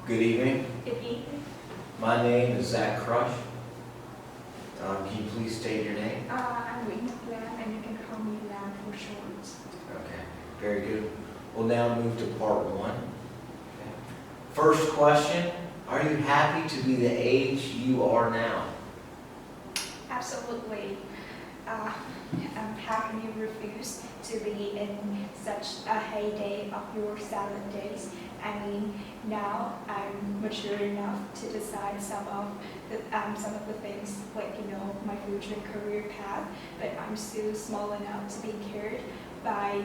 Good evening. Good evening. My name is Zach Crush. Can you please state your name? I'm Nguyễn, and you can call me Lam for short. Okay, very good. We'll now move to part one. Okay. First question, are you happy to be the age you are now? Absolutely. How can you refuse to be in such a heyday of your salad days? I mean, now I'm mature enough to decide some of the things, like, my future career path, but I'm still small enough to be cared by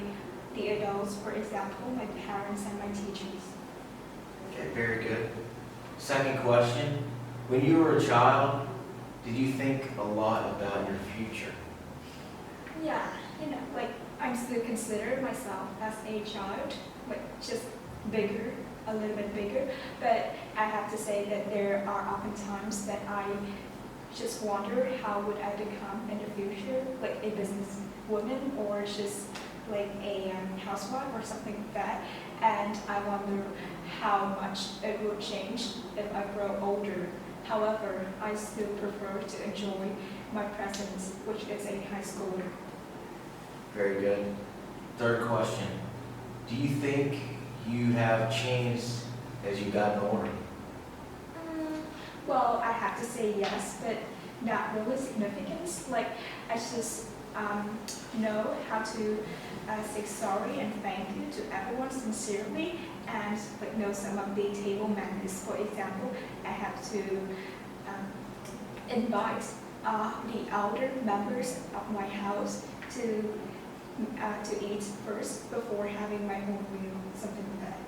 the adults, for example, my parents and my teachers. Okay, very good. Second question, when you were a child, did you think a lot about your future? Yeah, like, I'm still consider myself as a child, like just bigger, a little bit bigger, but I have to say that there are often times that I just wonder how would I become in the future, like a businesswoman or just like a housewife or something like that, and I wonder how much it will change if I grow older. However, I still prefer to enjoy my present, which is a high schooler. Very good. Third question, do you think you have changed as you've gotten older? Well, I have to say yes, but not really significant. Like, I just know how to say sorry and thank you to everyone sincerely, and like know some of the table manners. For example, I have to invite the elder members of my house to eat first before having my own meal, something like that.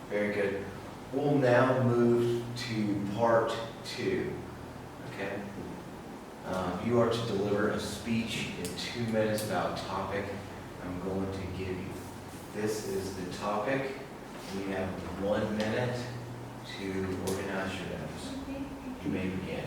Very good. We'll now move to part two. Okay. You are to deliver a speech in 2 minutes about a topic I'm going to give you. This is the topic. We have 1 minute to organize your notes. You may begin.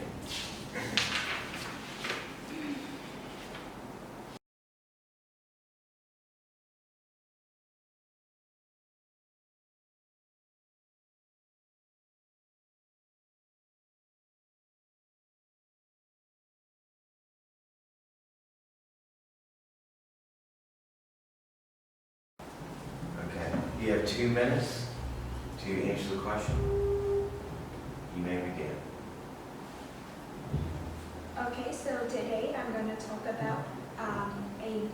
Okay. You have 2 minutes to answer the question. You may begin. Okay, so today I'm going to talk about a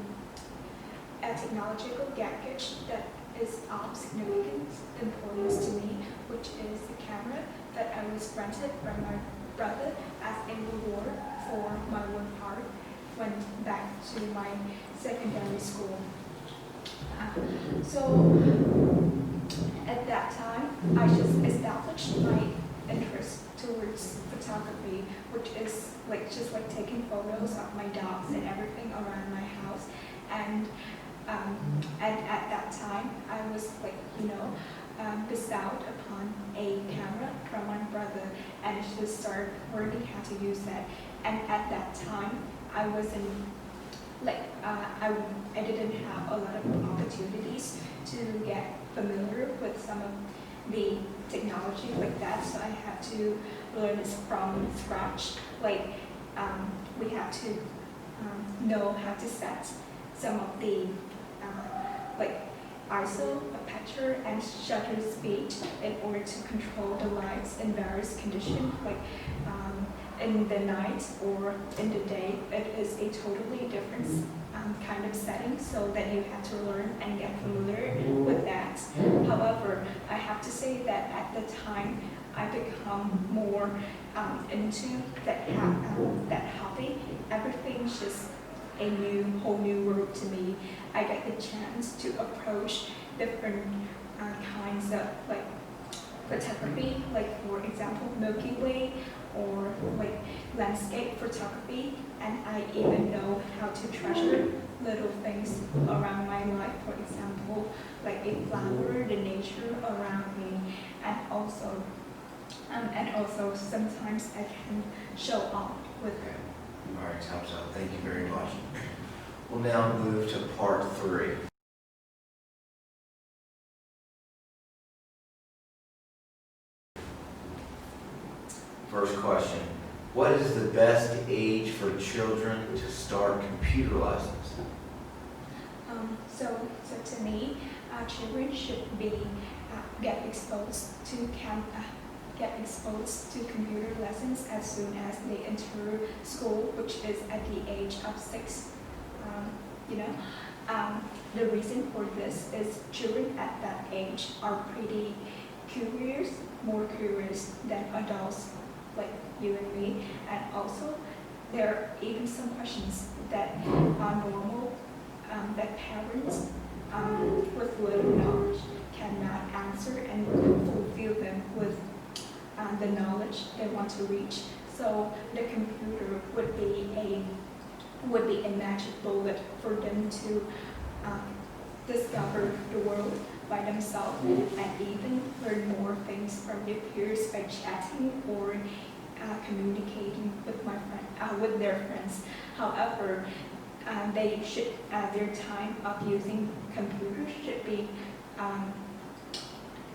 technological gadget that is of significant importance to me, which is the camera that I was granted by my brother as a reward for my work hard when back to my secondary school. So at that time, I just established my interest towards photography, which is just like taking photos of my dogs and everything around my house. And at that time, I was bestowed upon a camera from my brother, and just started learning how to use that. And at that time, I wasn't I didn't have a lot of opportunities to get familiar with some of the technology like that, so I had to learn this from scratch. We had to know how to set some of the ISO, aperture, and shutter speed in order to control the lights in various conditions, in the night or in the day. It is a totally different kind of setting, so that you have to learn and get familiar with that. However, I have to say that at the time, I become more into that hobby. Everything's just a whole new world to me. I get the chance to approach different kinds of photography, for example Milky Way, or landscape photography, and I even know how to treasure little things around my life, for example like a flower, the nature around me, and also sometimes I can show off with Okay. All right, time's up. Thank you very much. We'll now move to part three. First question, what is the best age for children to start computer lessons? So to me, children should be get exposed to computer lessons as soon as they enter school, which is at the age of 6. You know, the reason for this is children at that age are pretty curious, more curious than adults like you and me, and also there are even some questions that are normal, that parents with little knowledge cannot answer and fulfill them with the knowledge they want to reach. So the computer would be a magic bullet for them to discover the world by themselves and even learn more things from their peers by chatting or communicating with their friends. However, their time of using computers should be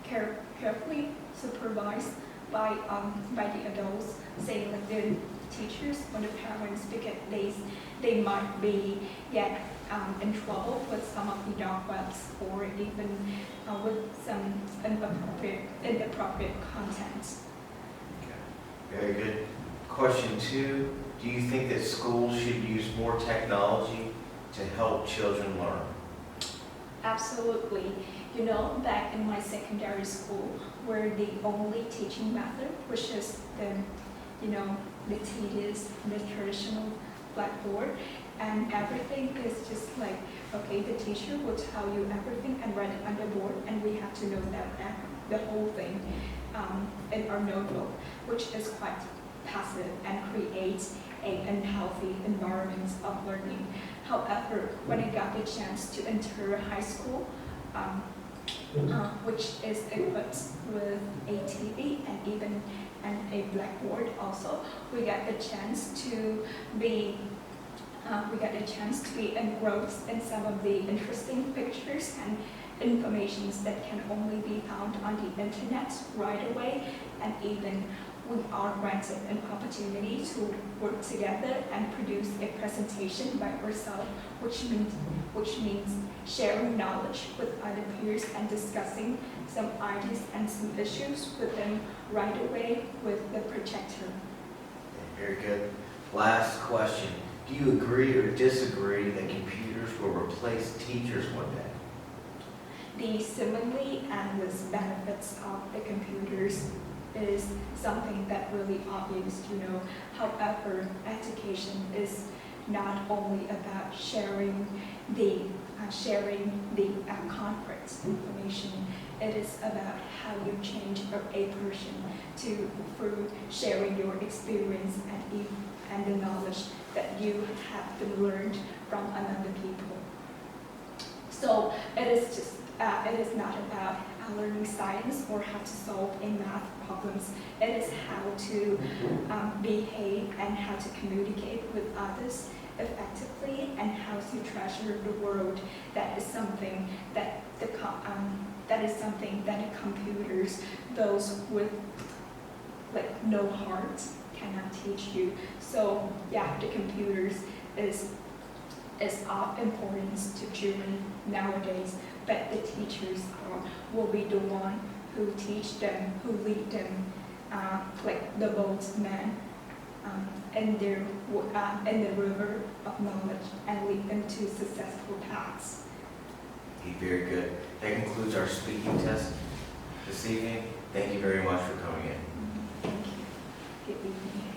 carefully supervised by the adults, say like the teachers or the parents, because they might be in trouble with some of the dark webs or even with some inappropriate content. Okay. Very good. Question 2, do you think that schools should use more technology to help children learn? Absolutely. You know, back in my secondary school, where the only teaching method was just the tedious, the traditional blackboard, and everything is just like, okay, the teacher will tell you everything and write it on the board, and we have to know that the whole thing in our notebook, which is quite passive and creates an unhealthy environment of learning. However, when I got the chance to enter high school, which is equipped with a TV and a blackboard also, we got the chance to be engrossed in some of the interesting pictures and informations that can only be found on the internet right away, and even we are granted an opportunity to work together and produce a presentation by ourselves, which means sharing knowledge with other peers and discussing some ideas and some issues with them right away with the projector. Very good. Last question. Do you agree or disagree that computers will replace teachers one day? The simile and the benefits of the computers is something that really obvious, you know. However, education is not only about sharing the concrete information. It is about how you change a person through sharing your experience and the knowledge that you have learned from another people. So it is not about learning science or how to solve a math problems. It is how to behave and how to communicate with others effectively and how to treasure the world. That is something that the computers, those with like no heart, cannot teach you. So yeah, the computers is of importance to children nowadays, but the teachers will be the one who teach them, who lead them, like the boatman in the river of knowledge, and lead them to successful paths. Okay, very good. That concludes our speaking test this evening. Thank you very much for coming in. Thank you. Good evening.